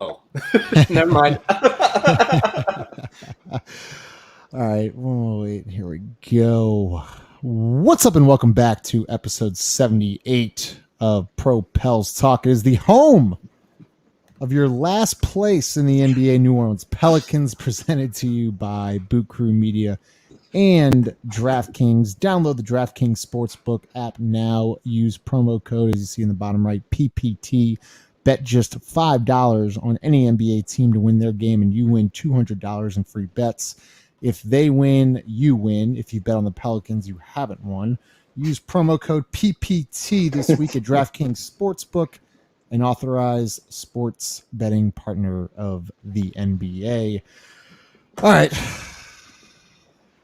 Oh, never mind. All right. Oh, wait. Here we go. What's up, and welcome back to episode 78 of Pro Pels Talk. It is the home of your last place in the NBA New Orleans Pelicans, presented to you by Boot Crew Media and DraftKings. Download the DraftKings Sportsbook app now. Use promo code, as you see in the bottom right, PPT. Bet just $5 on any NBA team to win their game, and you win $200 in free bets. If they win, you win. If you bet on the Pelicans, you haven't won. Use promo code PPT this week at DraftKings Sportsbook, an authorized sports betting partner of the NBA. All right.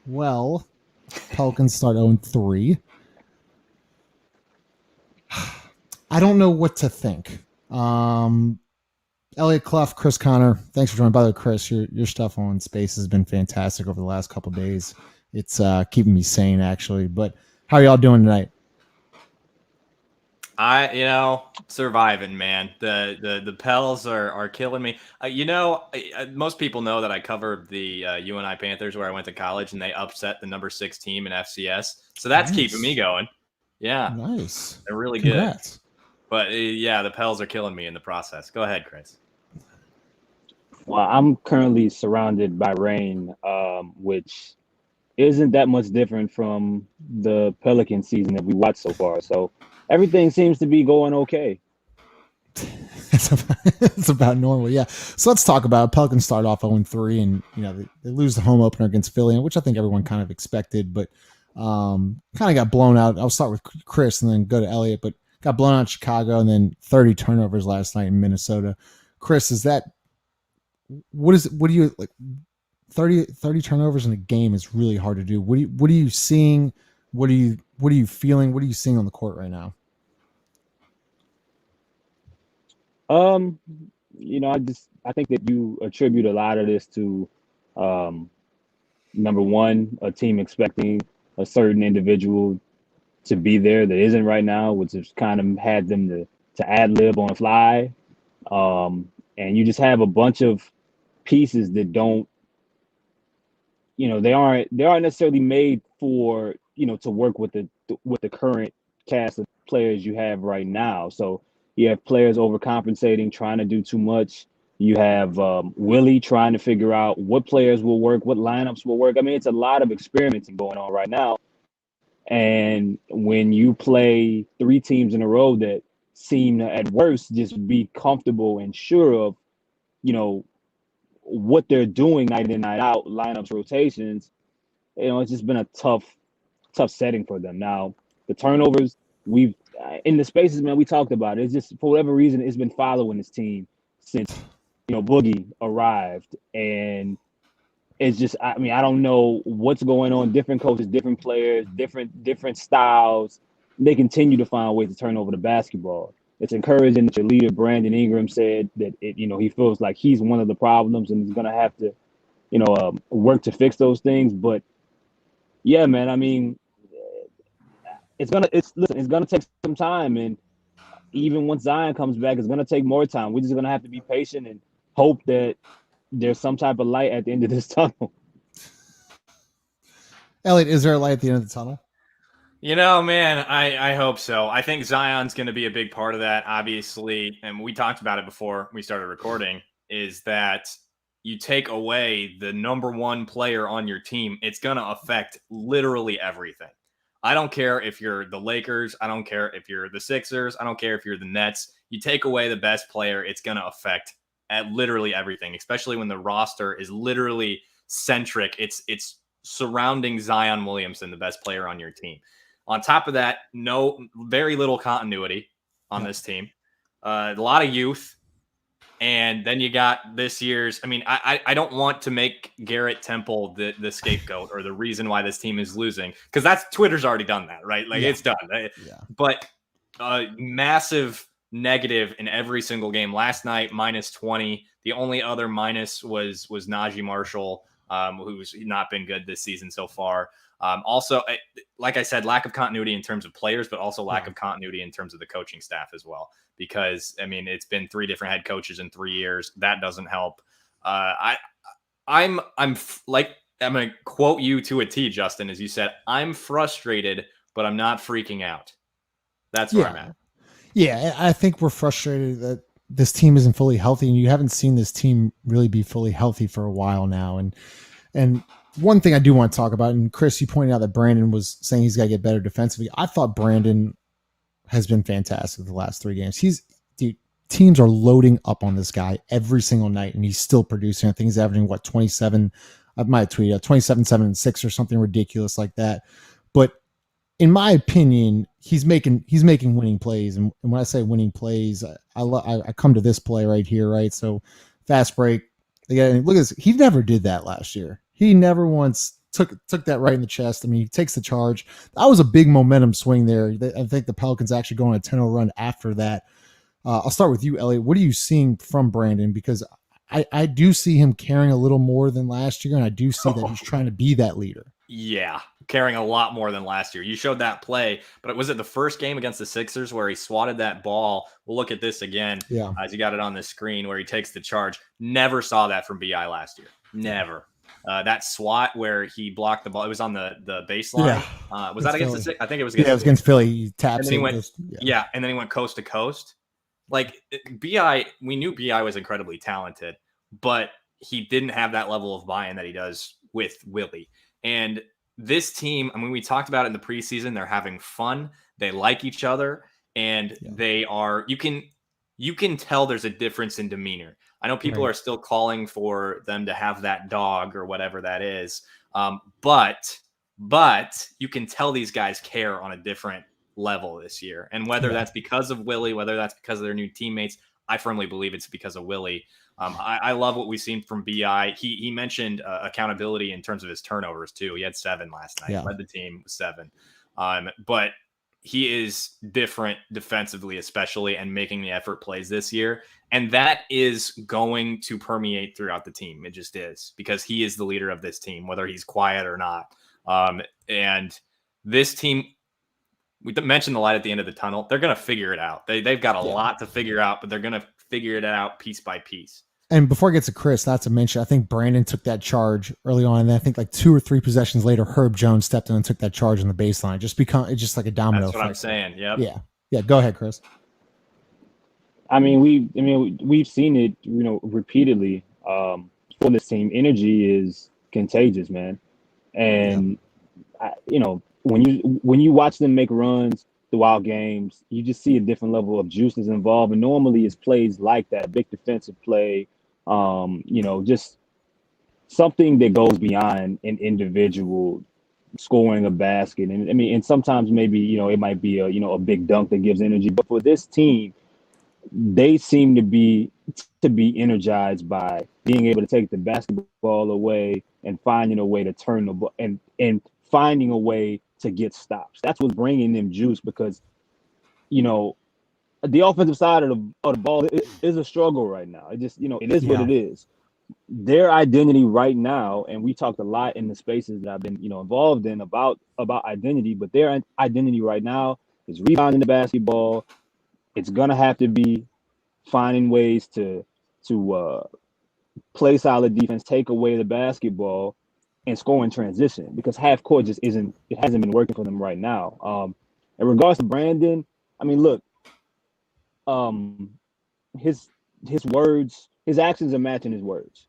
Well, Pelicans start 0-3. I don't know what to think. Elliot Clough, Chris Connor, thanks for joining. By the way, Chris, your stuff on Space has been fantastic over the last couple of days. It's keeping me sane, actually. But how are y'all doing tonight? Surviving, man. The Pels are killing me. Most people know that I covered the UNI Panthers where I went to college, and they upset the number 6 team in FCS. So that's keeping me going. Yeah, nice. They're really Congrats. good. But the Pels are killing me in the process. Go ahead, Chris. Well, I'm currently surrounded by rain, which isn't that much different from the Pelican season that we watched so far. So everything seems to be going okay. It's about normal, yeah. So let's talk about it. Pelicans start off 0-3, and they lose the home opener against Philly, which I think everyone kind of expected, but kind of got blown out. I'll start with Chris and then go to Elliot, but got blown out in Chicago and then 30 turnovers last night in Minnesota. Chris, what do you like? 30 turnovers in a game is really hard to do. What are you seeing? What are you feeling? What are you seeing on the court right now? I think that you attribute a lot of this to number one, a team expecting a certain individual to be there that isn't right now, which has kind of had them to ad lib on the fly. And you just have a bunch of pieces that don't, they aren't necessarily made for, to work with the current cast of players you have right now. So you have players overcompensating, trying to do too much. You have Willie trying to figure out what players will work, what lineups will work. I mean, it's a lot of experimenting going on right now. And when you play 3 teams in a row that seem to, at worst, just be comfortable and sure of, what they're doing night in, night out, lineups, rotations, it's just been a tough setting for them. Now, the turnovers, we've in the spaces, man, we talked about it. It's just, for whatever reason, it's been following this team since, Boogie arrived. And it's just, I don't know what's going on. Different coaches, different players, different styles. They continue to find ways to turn over the basketball. It's encouraging that your leader, Brandon Ingram, said that he feels like he's one of the problems and he's going to have to, work to fix those things. But yeah, man, I mean, it's gonna take some time, and even once Zion comes back, it's gonna take more time. We're just gonna have to be patient and hope that there's some type of light at the end of this tunnel. Elliot, is there a light at the end of the tunnel? Man, I hope so. I think Zion's going to be a big part of that, obviously. And we talked about it before we started recording, is that you take away the number 1 player on your team, it's going to affect literally everything. I don't care if you're the Lakers. I don't care if you're the Sixers. I don't care if you're the Nets. You take away the best player, it's going to affect at literally everything, especially when the roster is literally centric. It's surrounding Zion Williamson, the best player on your team. On top of that, very little continuity on this team. A lot of youth. And then you got this year's. I don't want to make Garrett Temple the scapegoat or the reason why this team is losing, because Twitter's already done that, right? It's done. Yeah. But massive negative in every single game. Last night, -20. The only other minus was Najee Marshall who's not been good this season so far. Also, like I said, lack of continuity in terms of players, but also lack of continuity in terms of the coaching staff as well. Because I mean, it's been 3 different head coaches in 3 years. That doesn't help. I'm going to quote you to a T, Justin, as you said, I'm frustrated, but I'm not freaking out. That's where I'm at. Yeah, I think we're frustrated that this team isn't fully healthy, and you haven't seen this team really be fully healthy for a while now. And one thing I do want to talk about, and Chris, you pointed out that Brandon was saying he's got to get better defensively. I thought Brandon has been fantastic the last 3 games. Teams are loading up on this guy every single night, and he's still producing. I think he's averaging 27. I might have tweeted 27, 7, and 6 or something ridiculous like that. But in my opinion, he's making winning plays. And when I say winning plays, I come to this play right here, right? So fast break. Again, look at this. He never did that last year. He never once took that right in the chest. I mean, he takes the charge. That was a big momentum swing there. I think the Pelicans actually go on a 10-0 run after that. I'll start with you, Elliot. What are you seeing from Brandon? Because I do see him caring a little more than last year, and I do see that he's trying to be that leader. Yeah, caring a lot more than last year. You showed that play, but was it the first game against the Sixers where he swatted that ball? We'll look at this again as you got it on the screen where he takes the charge. Never saw that from BI last year. Never. That swat where he blocked the ball. It was on the baseline. Was that against the Sixers? I think it was against it was against Philly. He taps and then he went, and then he went coast to coast. Like BI, we knew BI was incredibly talented, but he didn't have that level of buy-in that he does with Willie. And this team, I mean, we talked about it in the preseason. They're having fun. They like each other, and they are. You can tell there's a difference in demeanor. I know people are still calling for them to have that dog or whatever that is, but you can tell these guys care on a different level this year. And whether that's because of Willie, whether that's because of their new teammates, I firmly believe it's because of Willie. I love what we've seen from BI. He mentioned accountability in terms of his turnovers too. He had 7 last night, led the team with 7. But he is different defensively, especially, and making the effort plays this year. And that is going to permeate throughout the team. It just is, because he is the leader of this team, whether he's quiet or not. And this team, we mentioned the light at the end of the tunnel. They're going to figure it out. They've got a lot to figure out, but they're going to figure it out piece by piece. And before I get to Chris, not to mention, I think Brandon took that charge early on, and I think like 2 or 3 possessions later, Herb Jones stepped in and took that charge on the baseline. It's just like a domino effect. That's what I'm saying. Yep. Yeah. Go ahead, Chris. I mean, we've seen it, repeatedly. For this team, energy is contagious, man. And when you watch them make runs throughout games, you just see a different level of juice is involved. And normally it's plays like that, big defensive play, just something that goes beyond an individual scoring a basket. And I mean, and sometimes maybe, it might be a big dunk that gives energy. But for this team, they seem to be energized by being able to take the basketball away and finding a way to turn the ball and finding a way to get stops. That's what's bringing them juice, because, the offensive side of the ball is a struggle right now. It just, it is what it is. Their identity right now, and we talked a lot in the spaces that I've been, involved in about identity, but their identity right now is rebounding the basketball. It's gonna have to be finding ways to play solid defense, take away the basketball, and score in transition, because half court just hasn't been working for them right now. In regards to Brandon, I mean, look, his words, his actions are matching his words.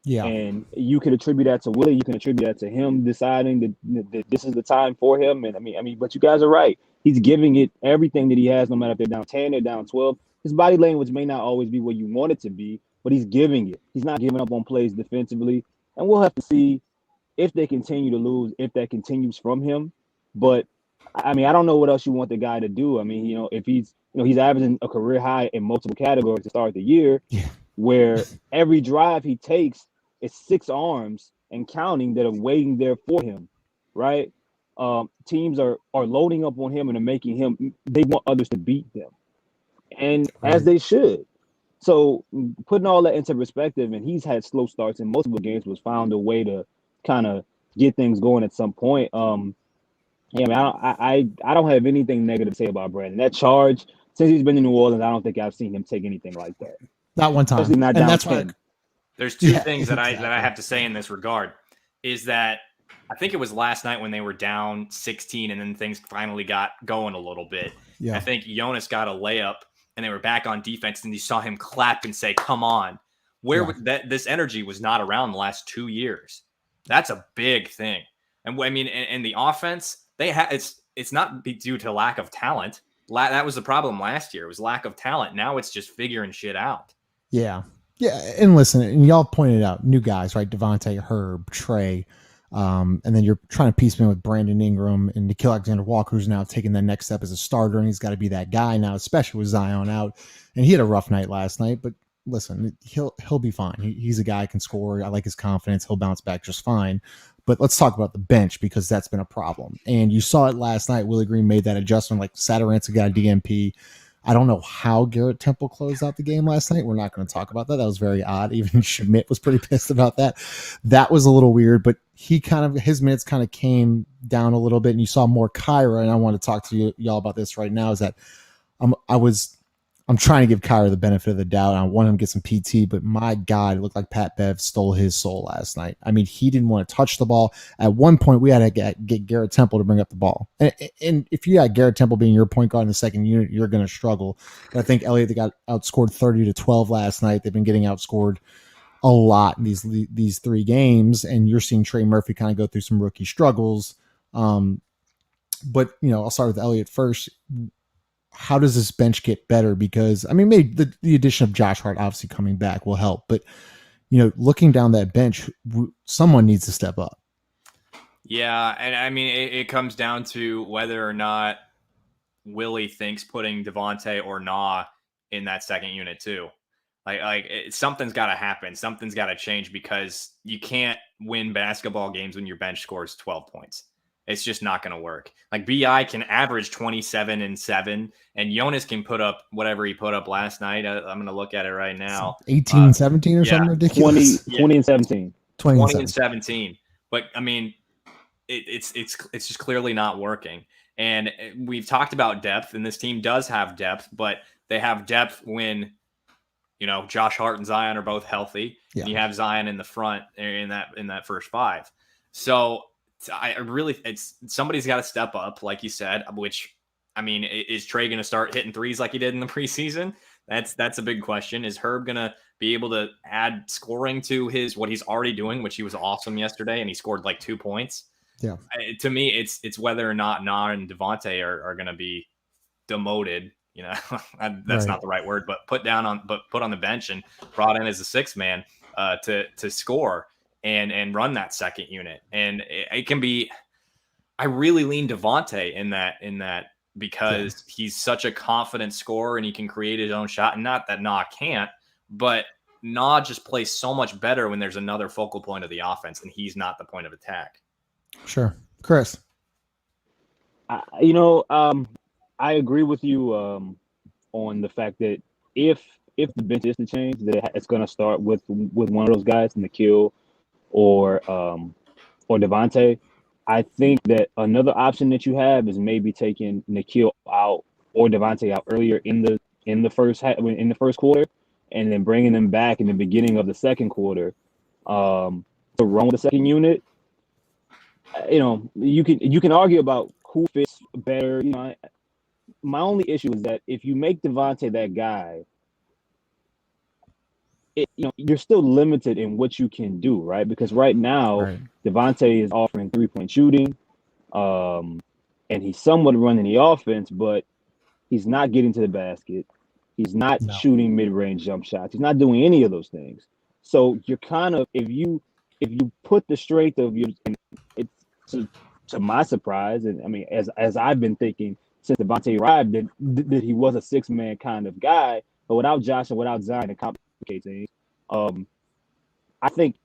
Yeah. And you can attribute that to Willie. You can attribute that to him deciding that this is the time for him. And I mean, but you guys are right. He's giving it everything that he has, no matter if they're down 10 or down 12. His body language may not always be where you want it to be, but he's giving it. He's not giving up on plays defensively. And we'll have to see if they continue to lose, if that continues from him. But I mean, I don't know what else you want the guy to do. I mean, if he's averaging a career high in multiple categories to start the year, where every drive he takes is 6 arms and counting that are waiting there for him, right? Teams are loading up on him and are making him, they want others to beat them. And as they should. So putting all that into perspective, and he's had slow starts in multiple games, was found a way to kind of get things going at some point. Yeah, man, I don't have anything negative to say about Brandon. That charge, since he's been in New Orleans, I don't think I've seen him take anything like that. Not one time. Especially not And down that's 10. why. There's two Yeah, things that I exactly. have to say in this regard is that I think it was last night when they were down 16 and then things finally got going a little bit. Yeah. I think Jonas got a layup and they were back on defense and you saw him clap and say, "Come on." Where this energy was not around the last 2 years. That's a big thing. And I mean, and the offense, it's not due to lack of talent. That was the problem last year. It was lack of talent. Now it's just figuring shit out. Yeah. Yeah. And listen, and y'all pointed out new guys, right? Devontae, Herb, Trey. And then you're trying to piece me with Brandon Ingram and Nikhil Alexander-Walker, who's now taking the next step as a starter, and he's got to be that guy now, especially with Zion out. And he had a rough night last night, but listen, he'll be fine. He's a guy who can score. I like his confidence. He'll bounce back just fine. But let's talk about the bench because that's been a problem. And you saw it last night. Willie Green made that adjustment. Like Satoransky got a DNP. I don't know how Garrett Temple closed out the game last night. We're not going to talk about that. That was very odd. Even Schmidt was pretty pissed about that. That was a little weird, but his minutes kind of came down a little bit, and you saw more Kyra. And I want to talk to y'all about this right now. Is that I'm trying to give Kyra the benefit of the doubt. I want him to get some PT, but my God, it looked like Pat Bev stole his soul last night. I mean, he didn't want to touch the ball. At one point, we had to get Garrett Temple to bring up the ball. And if you got Garrett Temple being your point guard in the second unit, you're going to struggle. But I think Elliott, they got outscored 30-12 last night. They've been getting outscored a lot in these 3 games, and you're seeing Trey Murphy kind of go through some rookie struggles. But, I'll start with Elliott first. How does this bench get better? Because, I mean, maybe the addition of Josh Hart obviously coming back will help. But, looking down that bench, someone needs to step up. Yeah, and I mean, it comes down to whether or not Willie thinks putting Devontae or Nah in that second unit too. Something's got to happen. Something's got to change because you can't win basketball games when your bench scores 12 points. It's just not going to work. Like BI can average 27 and 7, and Jonas can put up whatever he put up last night. I'm going to look at it right now. 18 and 17 or something ridiculous. 20 and 17. 20 and 17. But I mean, it's just clearly not working. And we've talked about depth, and this team does have depth, but they have depth when Josh Hart and Zion are both healthy. Yeah. And you have Zion in the front in that first 5. So somebody's got to step up, like you said, which, I mean, is Trey going to start hitting threes like he did in the preseason? That's a big question. Is Herb going to be able to add scoring to what he's already doing, which he was awesome yesterday, and he scored like 2 points? Yeah. To me, it's whether or not Nah and Devontae are going to be demoted. That's not the right word, but put on the bench and brought in as a 6th man to score and run that second unit. And it can be, I really lean Devontae in that because he's such a confident scorer and he can create his own shot. And not that Nah can't, but Nah just plays so much better when there's another focal point of the offense and he's not the point of attack. Sure. Chris. I agree with you on the fact that if the bench is to change, that it's going to start with one of those guys, Nikhil or Devontae. I think that another option that you have is maybe taking Nikhil out or Devontae out earlier in the first quarter, and then bringing them back in the beginning of the second quarter to run with the second unit. You can argue about who fits better. My only issue is that if you make Devontae that guy, you're still limited in what you can do, right? Because right now, Devontae is offering 3-point shooting, and he's somewhat running the offense, but he's not getting to the basket. He's not shooting mid-range jump shots. He's not doing any of those things. So you're kind of, if you put the strength of your, to my surprise, and I mean, as I've been thinking since Devontae arrived, that he was a 6-man kind of guy, but without Josh and without Zion, it complicates things. I think,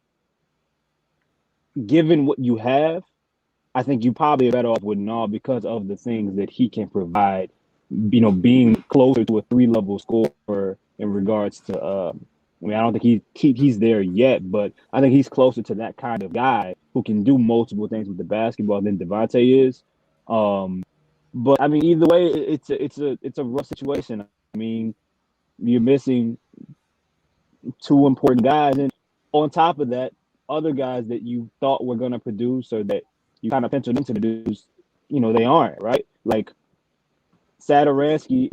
given what you have, I think you probably are better off with Nah because of the things that he can provide. Being closer to a 3-level scorer in regards to. I mean, I don't think he's there yet, but I think he's closer to that kind of guy who can do multiple things with the basketball than Devontae is. But I mean, either way, it's a rough situation. I mean, you're missing two important guys, and on top of that, other guys that you thought were going to produce or that you kind of penciled in to produce, they aren't, right? Like Sadaransky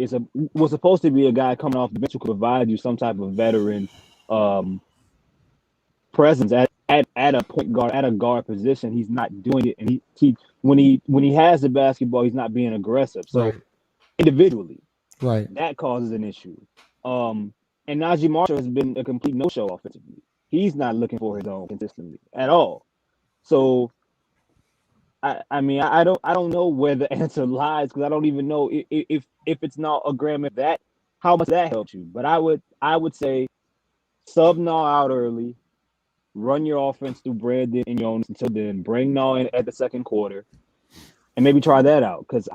was supposed to be a guy coming off the bench who could provide you some type of veteran um, presence at a point guard, at a guard position. He's not doing it, and he when he has the basketball, he's not being aggressive. So Right. individually, Right. that causes an issue. And Najee Marshall has been a complete no-show offensively. He's not looking for his own consistently at all. So I mean I don't know where the answer lies, because I don't even know if it's not a gram of that, how much that helps you. But I would say sub Naw out early, run your offense through Brandon and Jonas until then, bring Naw in at the second quarter, and maybe try that out. Because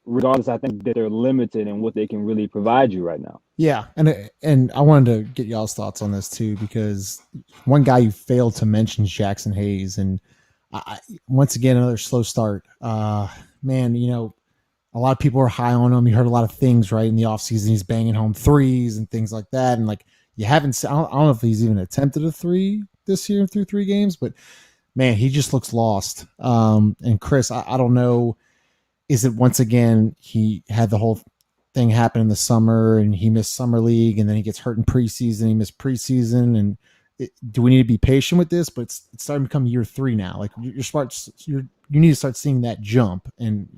regardless, I think that they're limited in what they can really provide you right now. Yeah, and I wanted to get y'all's thoughts on this too, because one guy you failed to mention is Jackson Hayes, and once again another slow start. Man, a lot of people are high on him. You heard a lot of things right in the offseason. He's banging home threes and things like that, and like you haven't. I don't know if he's even attempted a three this year through 3 games, but man, he just looks lost. And Chris, I don't know. Is it once again he had the whole thing happen in the summer and he missed summer league, and then he gets hurt in preseason, he missed preseason, and do we need to be patient with this? But it's starting to become year 3 now. Like you need to start seeing that jump, and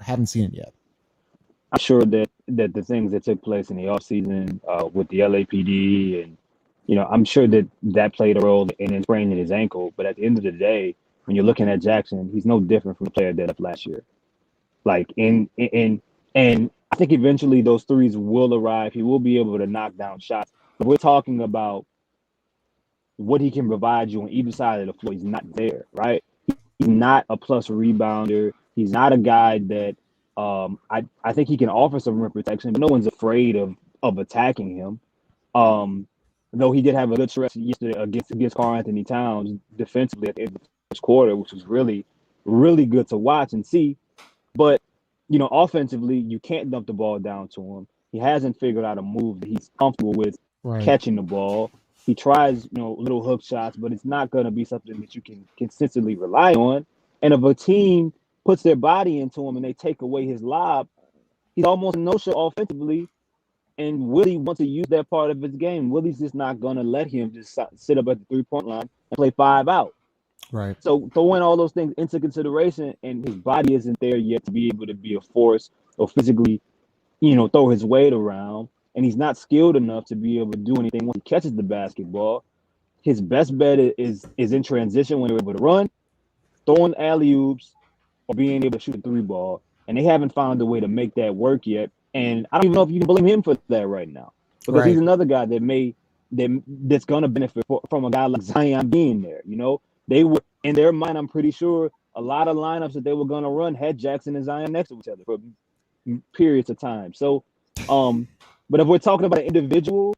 I haven't seen it yet. I'm sure that the things that took place in the offseason with the LAPD, and I'm sure that played a role in spraining his ankle. But at the end of the day, when you're looking at Jackson, he's no different from the player that left last year. Like and I think eventually those threes will arrive. He will be able to knock down shots. But we're talking about what he can provide you on either side of the floor. He's not there, right? He's not a plus rebounder. He's not a guy that I think he can offer some rim protection, but no one's afraid of attacking him. Though he did have a good stretch yesterday against Karl Anthony Towns defensively at the end of the first quarter, which was really, really good to watch and see. But, offensively, you can't dump the ball down to him. He hasn't figured out a move that he's comfortable with catching the ball. He tries, little hook shots, but it's not going to be something that you can consistently rely on. And if a team puts their body into him and they take away his lob, he's almost no-show offensively. And Willie wants to use that part of his game. Willie's just not going to let him just sit up at the three-point line and play 5 out. Right. So throwing all those things into consideration, and his body isn't there yet to be able to be a force or physically, throw his weight around, and he's not skilled enough to be able to do anything once he catches the basketball. His best bet is in transition when they're able to run, throwing alley-oops, or being able to shoot a 3-ball. And they haven't found a way to make that work yet. And I don't even know if you can blame him for that right now, because he's another guy that's going to benefit from a guy like Zion being there. They were, in their mind, I'm pretty sure a lot of lineups that they were going to run had Jackson and Zion next to each other for periods of time. So, but if we're talking about an individual,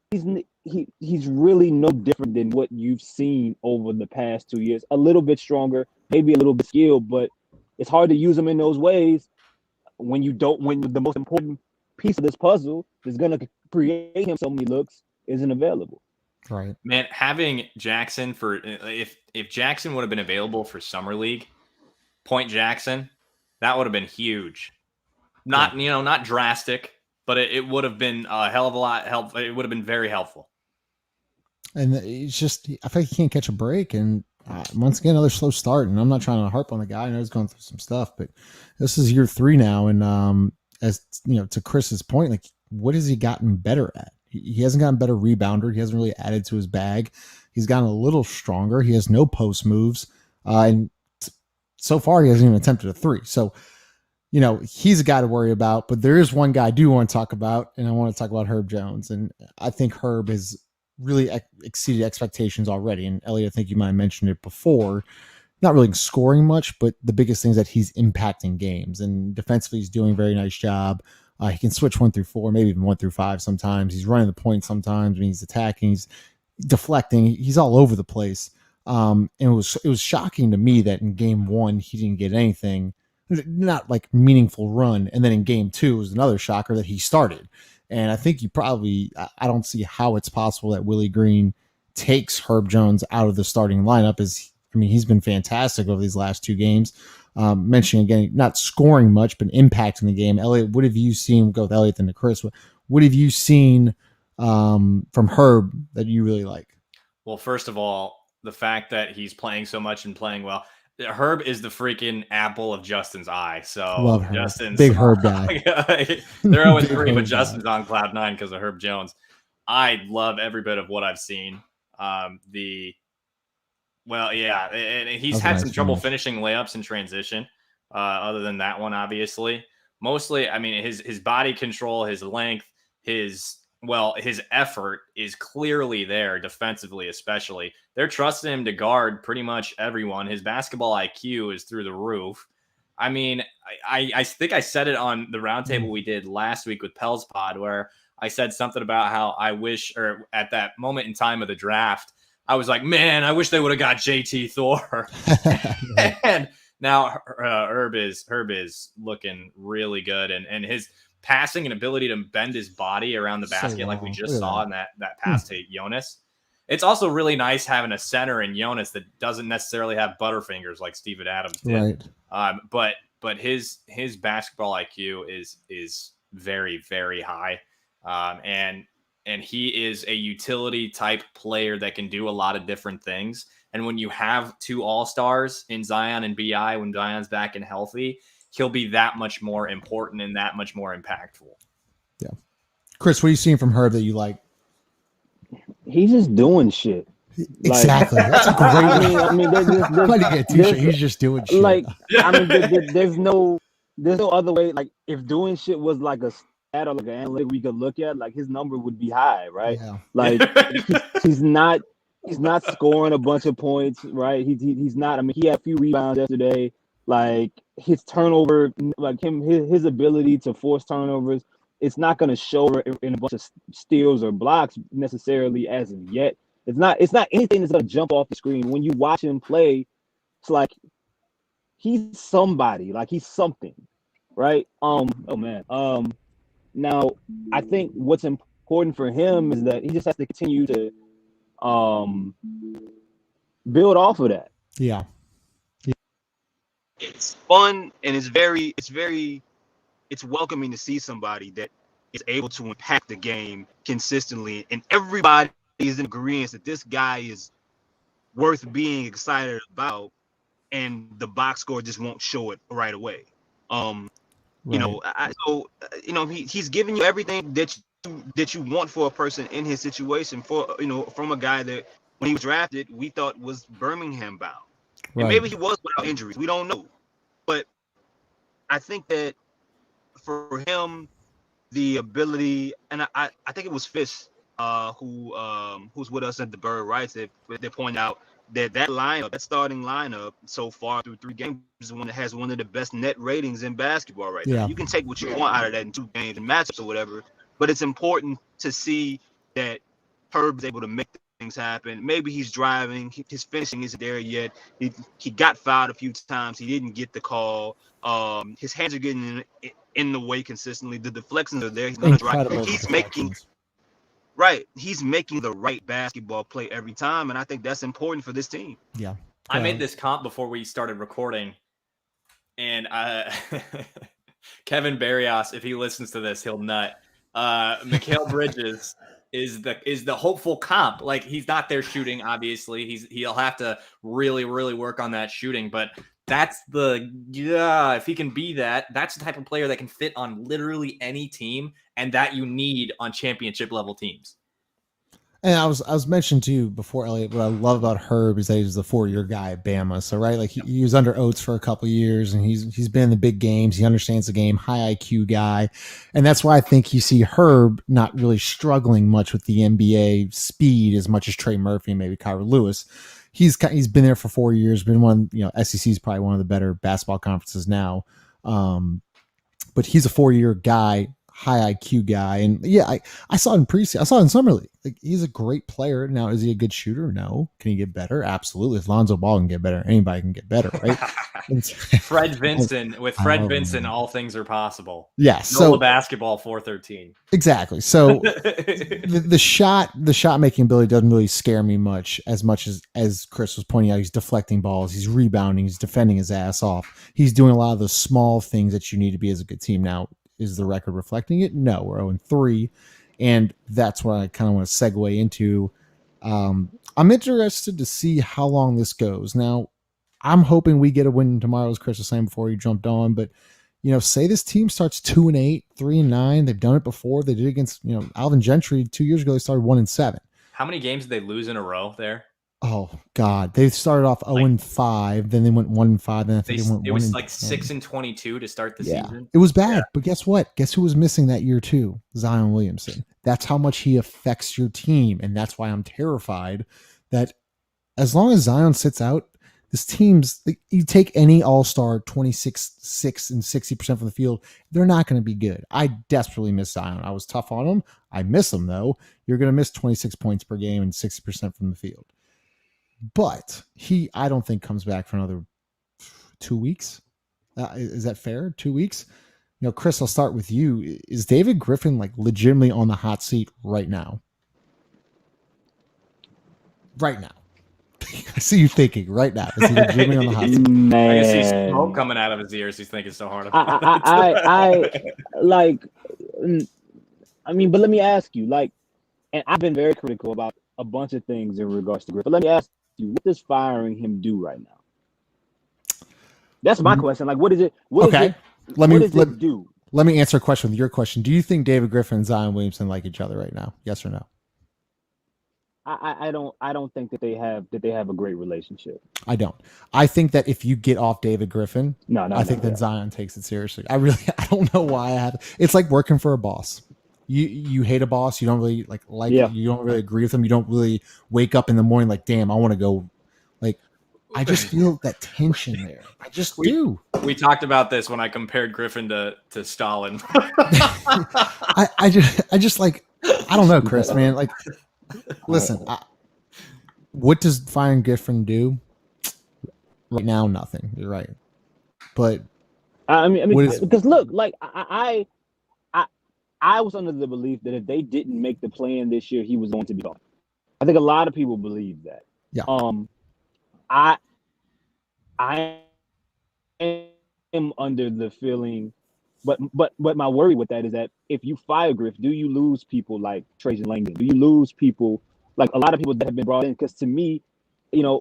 he's really no different than what you've seen over the past 2 years. A little bit stronger, maybe a little bit skilled, but it's hard to use him in those ways when the most important piece of this puzzle is going to create him so many looks isn't available. Right. Man, having Jackson if Jackson would have been available for Summer League, Point Jackson, that would have been huge. Not not drastic, but it would have been a hell of a lot helpful. It would have been very helpful. And it's just, I feel like he can't catch a break. And once again, another slow start. And I'm not trying to harp on the guy. I know he's going through some stuff, but this is year 3 now. And as to Chris's point, like, what has he gotten better at? He hasn't gotten better rebounder. He hasn't really added to his bag. He's gotten a little stronger. He has no post moves. And so far, he hasn't even attempted a 3. So, he's a guy to worry about. But there is one guy I do want to talk about, and I want to talk about Herb Jones. And I think Herb has really exceeded expectations already. And Elliot, I think you might have mentioned it before. Not really scoring much, but the biggest thing is that he's impacting games. And defensively, he's doing a very nice job. He can switch 1 through 4, maybe even 1 through 5 sometimes. He's running the point sometimes when he's attacking. He's deflecting. He's all over the place. And it was shocking to me that in game 1 he didn't get anything, not like meaningful run, and then in game 2 was another shocker that he started. And I think I don't see how it's possible that Willie Green takes Herb Jones out of the starting lineup. He's been fantastic over these last 2 games. Mentioning again, not scoring much, but impacting the game. Elliot, what have you seen? We'll go with Elliot then to Chris. What have you seen from Herb that you really like? Well, first of all, the fact that he's playing so much and playing well. Herb is the freaking apple of Justin's eye. So Love Herb. Justin's Big Herb guy. They're 0-3, but Justin's on cloud 9 because of Herb Jones. I love every bit of what I've seen. And he's had some trouble finishing layups in transition. Other than that one, obviously, mostly, his body control, his length, his effort is clearly there defensively, especially. They're trusting him to guard pretty much everyone. His basketball IQ is through the roof. I think I said it on the roundtable we did last week with Pels Pod, where I said something about how I wish, or at that moment in time of the draft, I was like, man, I wish they would have got JT Thor. And now Herb is looking really good, and his passing and ability to bend his body around the basket, like we just saw in that pass to Jonas. It's also really nice having a center in Jonas that doesn't necessarily have butterfingers like Steven Adams did. Right. But his basketball IQ is very, very high. And he is a utility type player that can do a lot of different things. And when you have 2 all-stars in Zion and BI, when Zion's back and healthy, he'll be that much more important and that much more impactful. Yeah. Chris, what are you seeing from Herb that you like? He's just doing shit. Exactly. That's a great he's just doing shit. There's no other way. Like, if doing shit was like a stat or like an analytic we could look at, like, his number would be high, right? Yeah. Like, he's not scoring a bunch of points, right? He's not. He had a few rebounds yesterday. Like, his turnover, like his ability to force turnovers, it's not going to show in a bunch of steals or blocks necessarily as of yet. It's not anything that's going to jump off the screen. When you watch him play, it's like he's somebody, like he's something, right? Now, I think what's important for him is that he just has to continue to build off of that. Yeah. It's fun, and it's welcoming to see somebody that is able to impact the game consistently, and everybody is in agreement that this guy is worth being excited about, and the box score just won't show it right away. He's giving you everything that you want for a person in his situation, from a guy that when he was drafted we thought was Birmingham bound. Right. And maybe he was without injuries. We don't know. But I think that for him, the ability, and I think it was Fish who's with us at the Bird Rights, that pointed out that lineup, that starting lineup so far through 3 games, is one that has one of the best net ratings in basketball right now. You can take what you want out of that in 2 games and matchups or whatever, but it's important to see that Herb's able to make things happen. Maybe he's driving, his finishing isn't there yet. He got fouled a few times. He didn't get the call. His hands are getting in the way consistently. The deflections are there. He's gonna drive. He's making the right basketball play every time, and I think that's important for this team. Yeah. I made this comp before we started recording, and Kevin Barrios, if he listens to this, he'll nut. Mikal Bridges is the hopeful comp. Like, he's not there shooting, obviously. He'll have to really, really work on that shooting, but that's if he can be that, that's the type of player that can fit on literally any team, and that you need on championship level teams. And I was mentioning to you before, Elliot, what I love about Herb is that he's the 4-year guy at Bama. So, right, like he was under Oates for a couple of years, and he's been in the big games. He understands the game, high IQ guy. And that's why I think you see Herb not really struggling much with the NBA speed as much as Trey Murphy and maybe Kyra Lewis. He's been there for 4 years, been SEC is probably one of the better basketball conferences now. But he's a 4-year guy, high IQ guy. And yeah, I saw it in preseason. I saw it in summer league. Like, he's a great player. Now, is he a good shooter? No. Can he get better? Absolutely. If Lonzo Ball can get better, anybody can get better, right? Fred Vincent, with Fred Vincent, all things are possible. Yeah. So basketball 413. Exactly. So the shot making ability doesn't really scare me much as Chris was pointing out. He's deflecting balls, he's rebounding, he's defending his ass off. He's doing a lot of the small things that you need to be as a good team. Now, is the record reflecting it? No, we're 0-3. And that's what I kind of want to segue into. I'm interested to see how long this goes. Now, I'm hoping we get a win tomorrow, as Chris was saying before he jumped on, but say this team starts 2-8, 3-9. They've done it before. They did against, Alvin Gentry 2 years ago. They started 1-7. How many games did they lose in a row there? Oh God, they started off 0-5, then they went 1-5, then I think they went 1. It was like 6-22 to start the season. It was bad, but guess what? Guess who was missing that year too? Zion Williamson. That's how much he affects your team, and that's why I'm terrified that as long as Zion sits out, this team's, you take any all-star 26, 6, and 60% from the field, they're not going to be good. I desperately miss Zion. I was tough on him. I miss him, though. You're going to miss 26 points per game and 60% from the field. But I don't think comes back for another 2 weeks. Is that fair? 2 weeks? Chris, I'll start with you. Is David Griffin legitimately on the hot seat right now? Right now. I see you thinking right now. Is he legitimately on the hot seat? Man. I can see smoke coming out of his ears. He's thinking so hard about but let me ask you, and I've been very critical about a bunch of things in regards to Griffin. But let me ask you, what does firing him do right now? That's my question. What is it? What does it do? Let me answer a question with your question. Do you think David Griffin and Zion Williamson like each other right now? Yes or no? I don't think that they have a great relationship. I don't. I think that if you get off David Griffin, I think that Zion takes it seriously. I don't know why I have. It's like working for a boss. You hate a boss. You don't really like Yeah. you don't really agree with them. You don't really wake up in the morning damn, I want to go. I just feel that tension there. I just do. We talked about this when I compared Griffin to Stalin. I just I don't know, Chris, man. Listen, what does firing Griffin do? Right now, nothing. You're right, but because look, I was under the belief that if they didn't make the plan this year, he was going to be gone. I think a lot of people believe that. Yeah. I am under the feeling, but my worry with that is that if you fire Griff, do you lose people like Trajan Langdon? Do you lose people a lot of people that have been brought in? Because to me,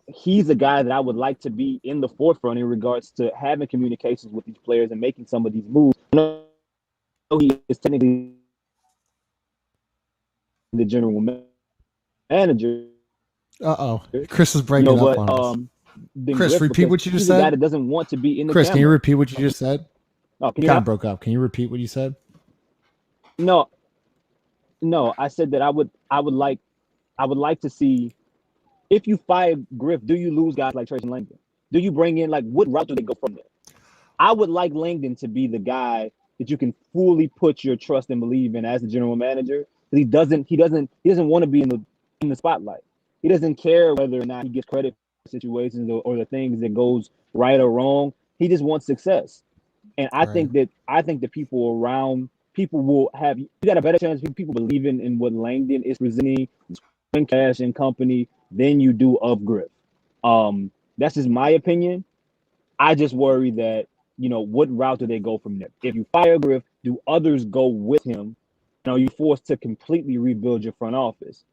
he's a guy that I would like to be in the forefront in regards to having communications with these players and making some of these moves. I know he is technically the general manager. Chris is breaking up on us. Chris, repeat what you just said. He's a guy that doesn't want to be in the Chris, camera. can you repeat what you just said? Oh, you kind of broke up. Can you repeat what you said? No, I said that I would like to see, if you fire Griff, do you lose guys like Trajan Langdon? Do you bring in what route do they go from there? I would like Langdon to be the guy that you can fully put your trust and believe in as the general manager. He doesn't want to be in the spotlight. He doesn't care whether or not he gets credit for situations or the things that goes right or wrong. He just wants success. And I think that people around will have, you got a better chance of people believing in what Langdon is presenting, Cash and company, than you do of Griff. That's just my opinion. I just worry that, what route do they go from there? If you fire Griff, do others go with him? Are you forced to completely rebuild your front office?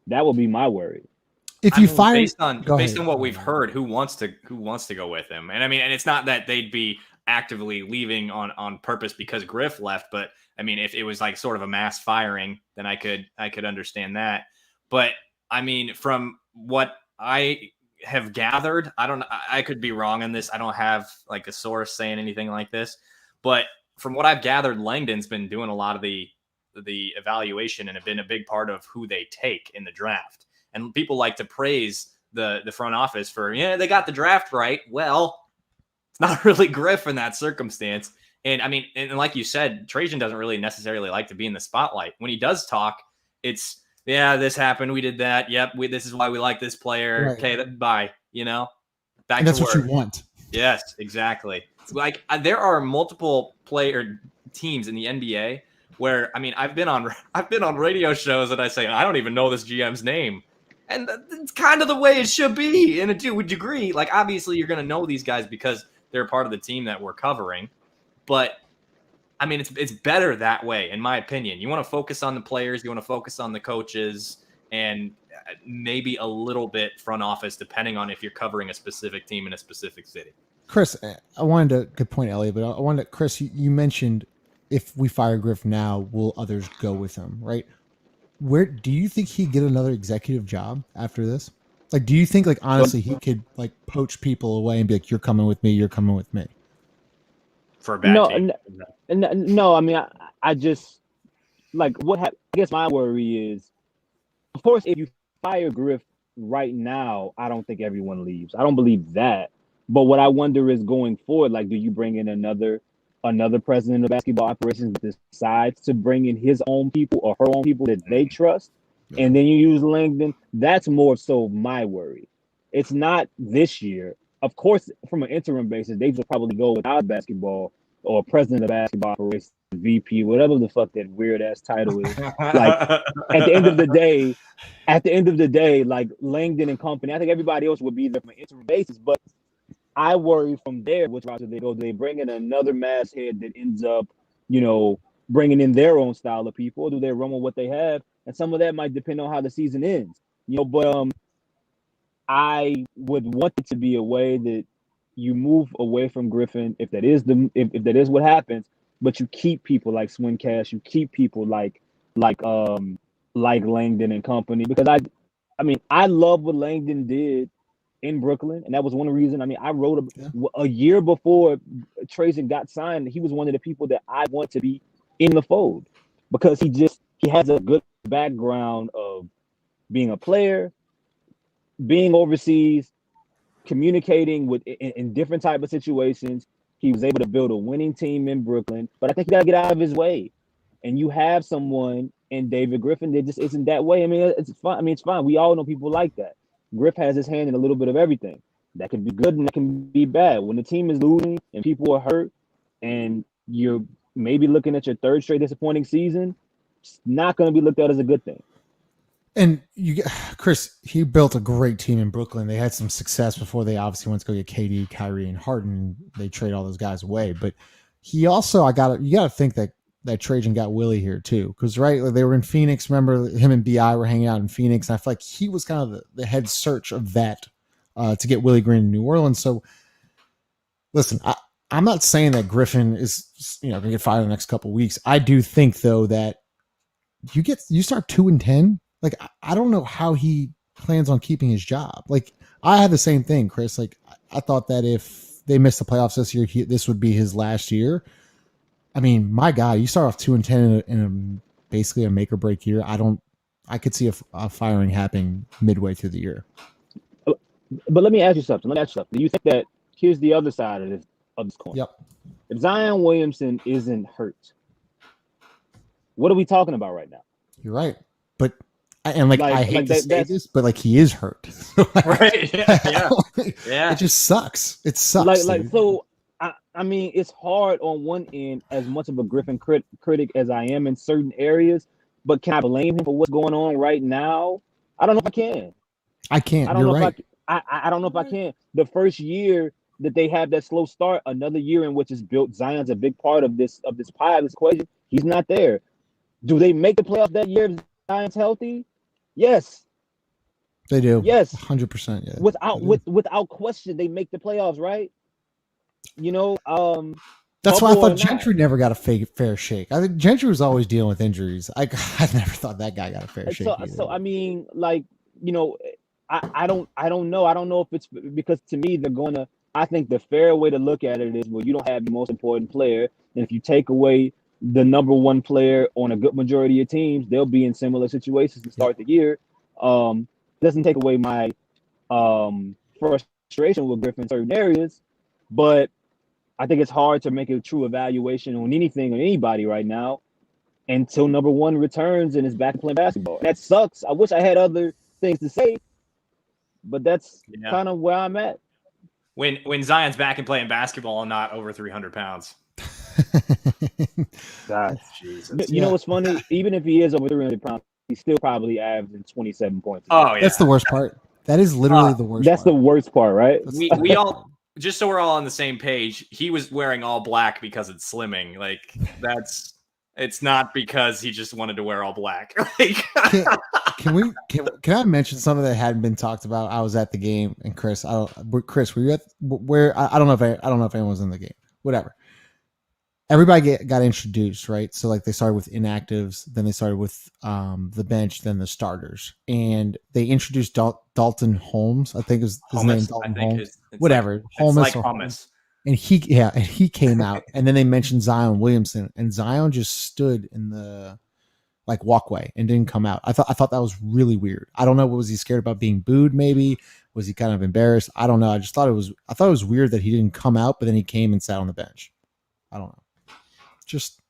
That would be my worry. If you fire, based on what we've heard, who wants to go with him? And and it's not that they'd be actively leaving on purpose because Griff left, but if it was sort of a mass firing, then I could understand that. But from what I have gathered, I could be wrong on this. I don't have a source saying anything like this, but from what I've gathered, Langdon's been doing a lot of the evaluation and have been a big part of who they take in the draft. And people like to praise the front office for, they got the draft right. Well, it's not really Griff in that circumstance. And I mean, and like you said, Trajan doesn't really necessarily like to be in the spotlight. When he does talk, it's, yeah, this happened, we did that. Yep, this is why we like this player. Right. Okay, bye. Back And that's to what work. you want. Yes, exactly. Like there are multiple player teams in the NBA where, I mean, I've been on radio shows that I say I don't even know this GM's name, and it's kind of the way it should be in a degree. Like obviously you're going to know these guys because they're part of the team that we're covering, but I mean it's better that way in my opinion. You want to focus on the players, you want to focus on the coaches, and maybe a little bit front office depending on if you're covering a specific team in a specific city. Chris, I wanted to, good point, Elliot, but I wanted to, Chris, you mentioned if we fire Griff now, will others go with him, right? Where do you think he'd get another executive job after this? Like, do you think, like, honestly, he could like poach people away and be like, "You're coming with me. You're coming with me." For a bad team. No. I mean, I just like I guess my worry is, of course, if you fire Griff right now, I don't think everyone leaves. I don't believe that. But what I wonder is going forward, like, do you bring in another president of basketball operations that decides to bring in his own people or her own people that they trust, and then you use Langdon? That's more so my worry. It's not this year. Of course, from an interim basis, they will probably go without basketball or president of basketball operations, VP, whatever the fuck that weird ass title is. Like at the end of the day, like Langdon and company, I think everybody else would be there from an interim basis, but I worry from there, which route do they go? Do they bring in another masthead that ends up, bringing in their own style of people, or do they run with what they have? And some of that might depend on how the season ends, but I would want it to be a way that you move away from Griffin if that is if that is what happens, but you keep people like Swin Cash, you keep people like Langdon and company, because I mean I love what Langdon did in Brooklyn, and that was one of the reasons. I mean, I wrote a year before Trajan got signed. He was one of the people that I want to be in the fold because he has a good background of being a player, being overseas, communicating in different type of situations. He was able to build a winning team in Brooklyn, but I think you got to get out of his way. And you have someone in David Griffin that just isn't that way. I mean, it's fine. I mean, it's fine. We all know people like that. Griff has his hand in a little bit of everything. That can be good and that can be bad. When the team is losing and people are hurt and you're maybe looking at your third straight disappointing season, it's not going to be looked at as a good thing. And Chris, he built a great team in Brooklyn. They had some success before they obviously went to go get KD, Kyrie, and Harden. They trade all those guys away. But he also, you got to think that Trajan got Willie here too, because right, they were in Phoenix. Remember, him and Bi were hanging out in Phoenix, and I feel like he was kind of the head search of that to get Willie Green in New Orleans. So, listen, I'm not saying that Griffin is going to get fired in the next couple of weeks. I do think though that you start 2-10. Like I don't know how he plans on keeping his job. Like I had the same thing, Chris. Like I thought that if they missed the playoffs this year, this would be his last year. I mean, my God, you start off 2-10 in basically a make or break year. I could see a firing happening midway through the year. But let me ask you something. Do you think that here's the other side of this coin? Yep. If Zion Williamson isn't hurt, what are we talking about right now? You're right. But I hate to say this, but like he is hurt. Right. Yeah. Yeah. It just sucks. It sucks. So I mean, it's hard on one end, as much of a Griffin critic as I am in certain areas, but can I blame him for what's going on right now? I don't know if I can. I can't. I don't You're know right. if I don't know if I can. The first year that they have that slow start, another year in which is built, Zion's a big part of this pie, this equation. He's not there. Do they make the playoffs that year if Zion's healthy? Yes. They do. Yes. 100%. Yeah. Without question, they make the playoffs, right? That's why I thought Gentry never got a fair shake. I think Gentry was always dealing with injuries. I never thought that guy got a fair shake. So I mean, like, I don't know. I don't know if it's because to me I think the fair way to look at it is, well, you don't have the most important player, and if you take away the number one player on a good majority of teams, they'll be in similar situations to start the year. Doesn't take away my frustration with Griffin in certain areas, but I think it's hard to make a true evaluation on anything or anybody right now until number one returns and is back playing basketball. That sucks. I wish I had other things to say, but that's kind of where I'm at. When Zion's back and playing basketball and not over 300 pounds. God, Jesus. You know what's funny? Even if he is over 300 pounds, he's still probably averaging 27 points. Oh, yeah. That's the worst part. That is literally the worst That's part. the worst part, right? We all, just so we're all on the same page, he was wearing all black because it's slimming. Like, it's not because he just wanted to wear all black. Like, can I mention something that hadn't been talked about? I was at the game, and Chris, were you at where? I don't know if anyone was in the game. Whatever. Everybody got introduced, right? So like they started with inactives, then they started with the bench, then the starters, and they introduced Dalton Holmes. I think is his name. Dalton Holmes. Whatever. Holmes. It's like hummus. And he came out, and then they mentioned Zion Williamson, and Zion just stood in the like walkway and didn't come out. I thought that was really weird. I don't know. Was he scared about being booed? Maybe was he kind of embarrassed? I don't know. I thought it was weird that he didn't come out, but then he came and sat on the bench. I don't know. Just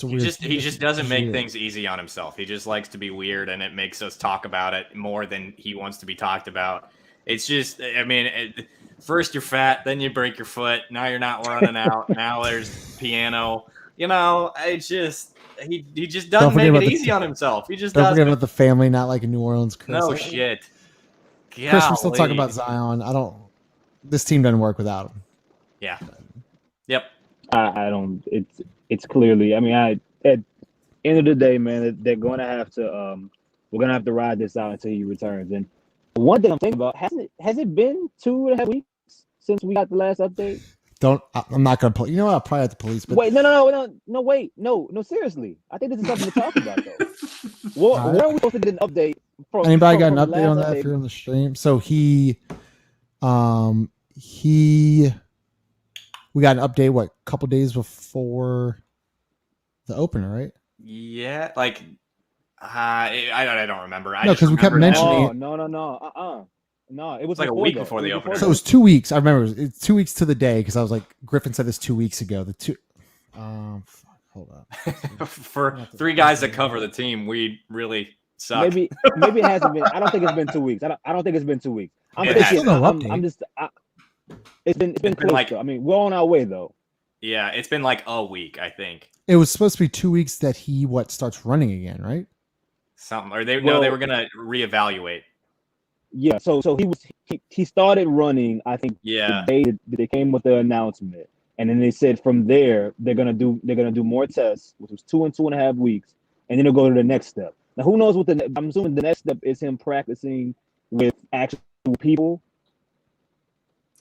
a weird. He just doesn't make things easy on himself. He just likes to be weird, and it makes us talk about it more than he wants to be talked about. It's just, I mean, first you're fat, then you break your foot. Now you're not running out. Now there's piano. You know, it's just he just doesn't make it easy on himself. He just doesn't. Don't forget about the family, not like in New Orleans. Chris. No shit. Chris, we're still talking about Zion. This team doesn't work without him. Yeah. Yep. I don't. It's clearly. I mean, at the end of the day, man, they're going to have to. We're going to have to ride this out until he returns. And one thing I'm thinking about, has it been 2.5 weeks since we got the last update? I'm not going to pull. You know what? I'll probably have to police. But wait, no, seriously. I think this is something to talk about, though. Where are we supposed to get an update from? Anybody got an update on that if you're on the stream? So we got an update, a couple days before the opener, right? Yeah, like I don't remember. No, because we kept mentioning it. No, it was like a week before the opener. So it was 2 weeks. I remember it's 2 weeks to the day because I was like, Griffin said this 2 weeks ago. Hold on. For three guys that cover the team, we really suck. Maybe it hasn't been. I don't think it's been 2 weeks. I don't think it's been 2 weeks. It's been close, like, I mean, we're on our way though. Yeah, it's been like a week, I think. It was supposed to be 2 weeks that he starts running again, right? Something, or they were gonna reevaluate. Yeah, so he started running, I think. Yeah, the day that they came with the announcement, and then they said from there they're gonna do more tests, which was 2.5 weeks, and then they'll go to the next step. Now, who knows what I'm assuming the next step is him practicing with actual people.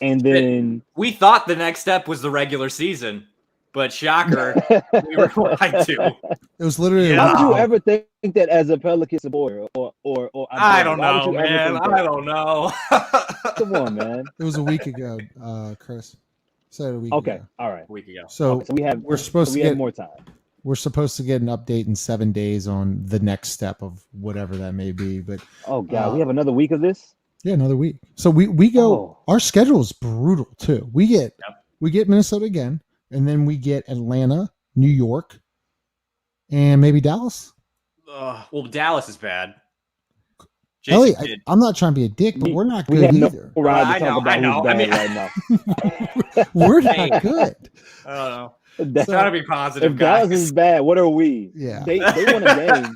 And then we thought the next step was the regular season, but shocker, we were lied to. It was literally. How would you ever think that as a Pelican supporter, or I don't know, man. I don't know. Come on, man. It was a week ago, Chris. Said a week ago. Okay, all right. A week ago. So we're supposed to get more time. We're supposed to get an update in 7 days on the next step of whatever that may be. But oh god, we have another week of this. Yeah, another week. So we go. Our schedule is brutal too. We get Minnesota again, and then we get Atlanta, New York, and maybe Dallas. Well, Dallas is bad. Ellie, I'm not trying to be a dick, but we're not good either. I know. I mean, right now. We're not good. I don't know. Trying to be positive. If Dallas is bad, what are we? Yeah, they won a game.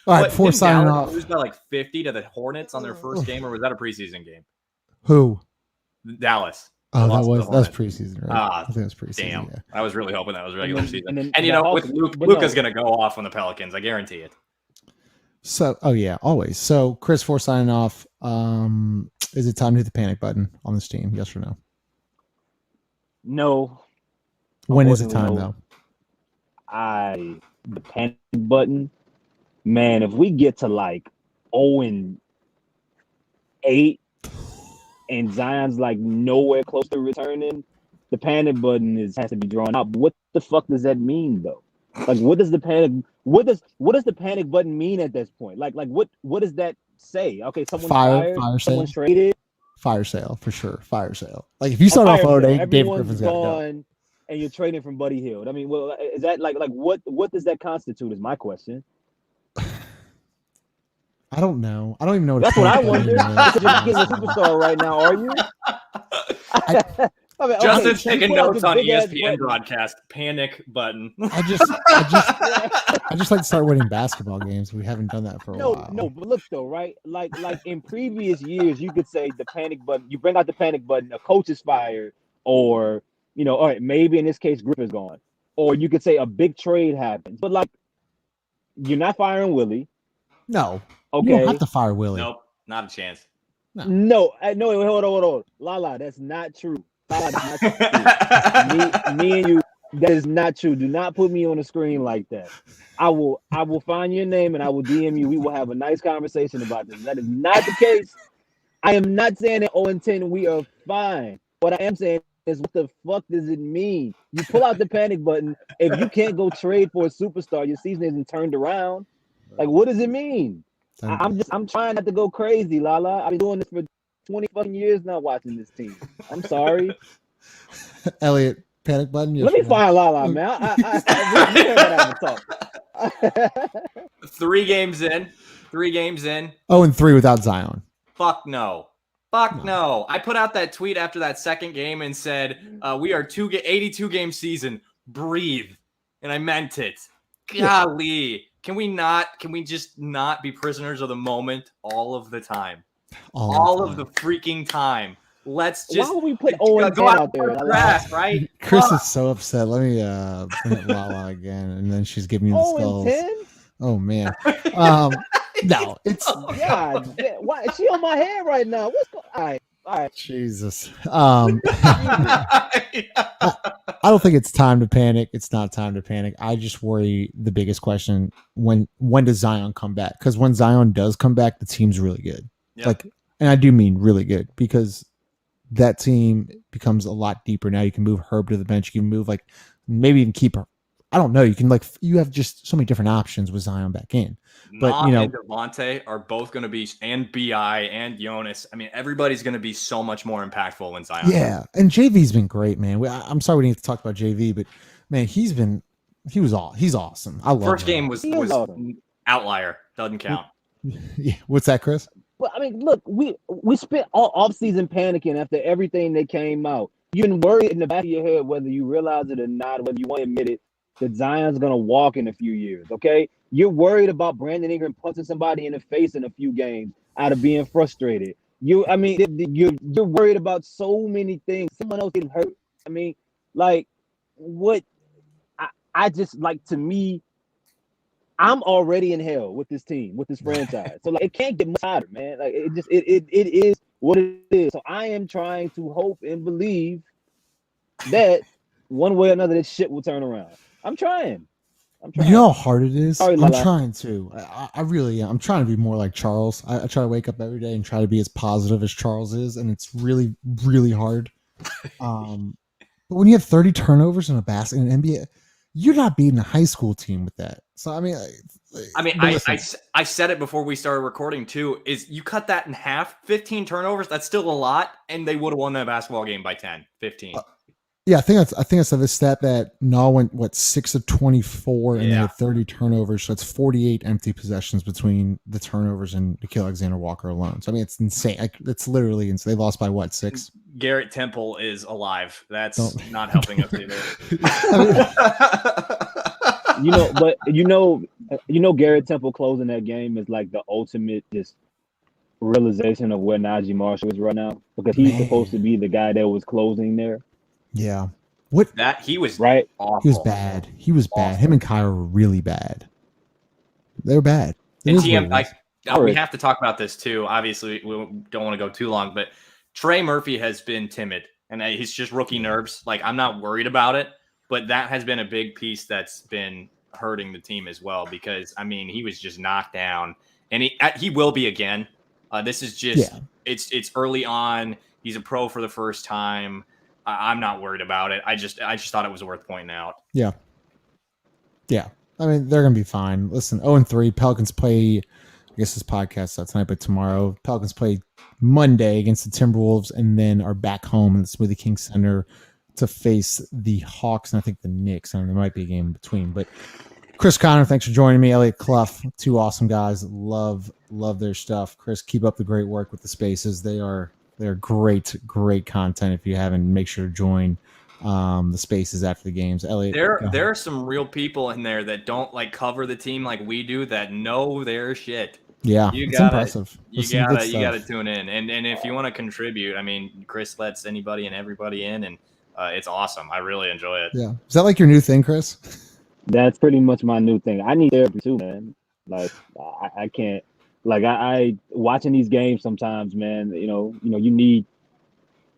All right, before signing off, lose by like 50 to the Hornets on their first game, or was that a preseason game? Who? Dallas. Oh, that was preseason, right? I think it was preseason. Damn, yeah. I was really hoping that was regular season. And you know, with Luka's going to go off on the Pelicans, I guarantee it. So, always. So, Chris, before signing off, is it time to hit the panic button on this team? Yes or no? No. When is it time, though? The panic button. Man, if we get to like 0-8 and Zion's like nowhere close to returning, the panic button has to be drawn out. But what the fuck does that mean though? Like, what does the panic button mean at this point? Like what does that say? Okay, someone's fired, someone's traded. Fire sale for sure. Fire sale. Like if you start off 0-8, David everyone's Griffin's got to go. gone, and you're trading from Buddy Hield. I mean, well, is that like what does that constitute? Is my question. I don't know. I don't even know what That's what I wonder. is. You're not getting a superstar right now, are you? I mean, Justin's taking notes on ESPN broadcast. Panic button. I just like to start winning basketball games. We haven't done that for a while. No, but look though, right? Like in previous years, you could say the panic button. You bring out the panic button. A coach is fired, or all right, maybe in this case, Griff is gone, or you could say a big trade happens. But like, you're not firing Willie. No. Okay. You don't have to fire Willie. Nope, not a chance. No, hold on. Lala, that's not true. Lala, that's not true. me and you, that is not true. Do not put me on the screen like that. I will find your name and I will DM you. We will have a nice conversation about this. That is not the case. I am not saying that 0-10 we are fine. What I am saying is, what the fuck does it mean? You pull out the panic button. If you can't go trade for a superstar, your season isn't turned around. Like, what does it mean? I'm trying not to go crazy, Lala. I've been doing this for 20 fucking years now, watching this team. I'm sorry. Elliot, panic button. Let me find Lala, man. I 3 games in. 0-3 without Zion. Fuck no. No. I put out that tweet after that second game and said, we are 82 game season. Breathe. And I meant it. Golly. Can we just not be prisoners of the moment all of the time? All of the freaking time. Let's just why would we put Owen go out there? Grass, right? Chris is so upset. Let me bring up Lala again, and then she's giving me the skulls. 0-10? Oh man. No, it's God. Why is she on my head right now? What's going on? All right. Jesus. I don't think it's time to panic. It's not time to panic. I just worry the biggest question, when does Zion come back? Because when Zion does come back, the team's really good. Yep. Like, and I do mean really good, because that team becomes a lot deeper now. You can move Herb to the bench. You can move, like, maybe even keep her. I don't know. You can, like, you have just so many different options with Zion back in. But and Devontae are both going to be, and BI and Jonas. I mean, everybody's going to be so much more impactful when Zion. Yeah, and JV's been great, man. I'm sorry we didn't have to talk about JV, but man, he's awesome. I love First him. game was outlier. Doesn't count. Yeah. What's that, Chris? Well, I mean, look, we spent all offseason panicking after everything that came out. You've been worried in the back of your head, whether you realize it or not, whether you want to admit it, that Zion's going to walk in a few years, okay? You're worried about Brandon Ingram punching somebody in the face in a few games out of being frustrated. You're worried about so many things. Someone else getting hurt. I mean, like, what? I just, like, to me, I'm already in hell with this team, with this franchise. So, like, it can't get much hotter, man. Like, it is what it is. So I am trying to hope and believe that one way or another, this shit will turn around. I'm trying. You know how hard it is? Sorry, I'm trying to. I really am. I'm trying to be more like Charles. I try to wake up every day and try to be as positive as Charles is, and it's really, really hard. But when you have 30 turnovers in an NBA, you're not beating a high school team with that. So, I mean, I said it before we started recording too, is you cut that in half, 15 turnovers, that's still a lot, and they would have won that basketball game by 10, 15. Yeah, I think I saw this stat that Nall went 6 of 24 and they had 30 turnovers. So it's 48 empty possessions between the turnovers and Nickeil Alexander-Walker alone. So I mean, it's insane. It's literally insane. They lost by what, 6? Garrett Temple is alive. That's not helping us either. Garrett Temple closing that game is like the ultimate just realization of where Najee Marshall is right now, because he's supposed to be the guy that was closing there. Yeah. He was right? Awful. He was bad. Him and Kyra were really bad. They were bad. And we have to talk about this too. Obviously, we don't want to go too long, but Trey Murphy has been timid, and he's just rookie nerves. Like, I'm not worried about it, but that has been a big piece that's been hurting the team as well, because I mean, he was just knocked down, and he will be again. This is just it's early on. He's a pro for the first time. I'm not worried about it. I just thought it was worth pointing out. Yeah. I mean, they're gonna be fine. Listen, 0-3. Pelicans play guess this podcast out tonight, but tomorrow Pelicans play Monday against the Timberwolves, and then are back home in the Smoothie King Center to face the Hawks and I think the Knicks. I mean, there might be a game in between, but Chris Connor, thanks for joining me. Elliot Clough, two awesome guys. Love their stuff. Chris, keep up the great work with the spaces. They're great content. If you haven't, make sure to join the spaces after the games. Elliot, there are some real people in there that don't like cover the team like we do that know their shit. Yeah, it's impressive. You gotta tune in, and if you want to contribute, I mean, Chris lets anybody and everybody in, and it's awesome. I really enjoy it. Yeah, is that like your new thing, Chris? That's pretty much my new thing. I need therapy too, man. Like I can't. Like I watching these games sometimes, man. You need.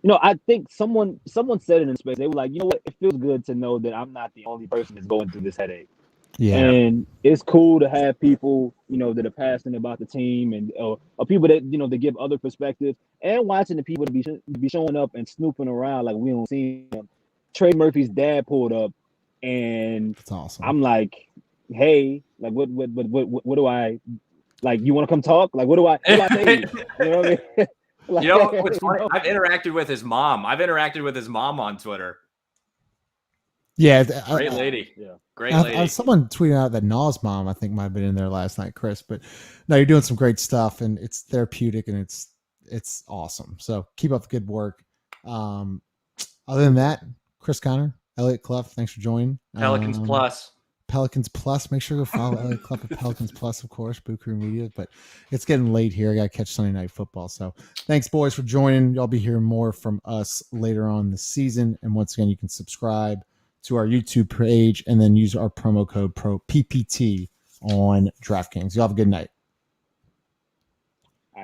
I think someone said it in space. They were like, you know what? It feels good to know that I'm not the only person that's going through this headache. Yeah. And it's cool to have people, that are passionate about the team and or people that, that give other perspectives, and watching the people to be showing up and snooping around like we don't see them. Trey Murphy's dad pulled up, and that's awesome. I'm like, hey, like what do I like? You want to come talk? Like what do I say? You know what I mean? Like, what's funny? I've interacted with his mom. On Twitter. Yeah, great lady. Yeah, great lady. Someone tweeted out that Nas mom, I think, might have been in there last night, Chris. But no, you're doing some great stuff, and it's therapeutic, and it's awesome. So keep up the good work. Other than that, Chris Connor, Elliot Clough, thanks for joining. Pelicans Plus. Make sure to follow Elliot Clough at Pelicans Plus, of course, Boo Crew Media. But it's getting late here. I got to catch Sunday Night Football. So thanks, boys, for joining. Y'all be hearing more from us later on this season. And once again, you can subscribe to our YouTube page and then use our promo code PPT on DraftKings. Y'all have a good night.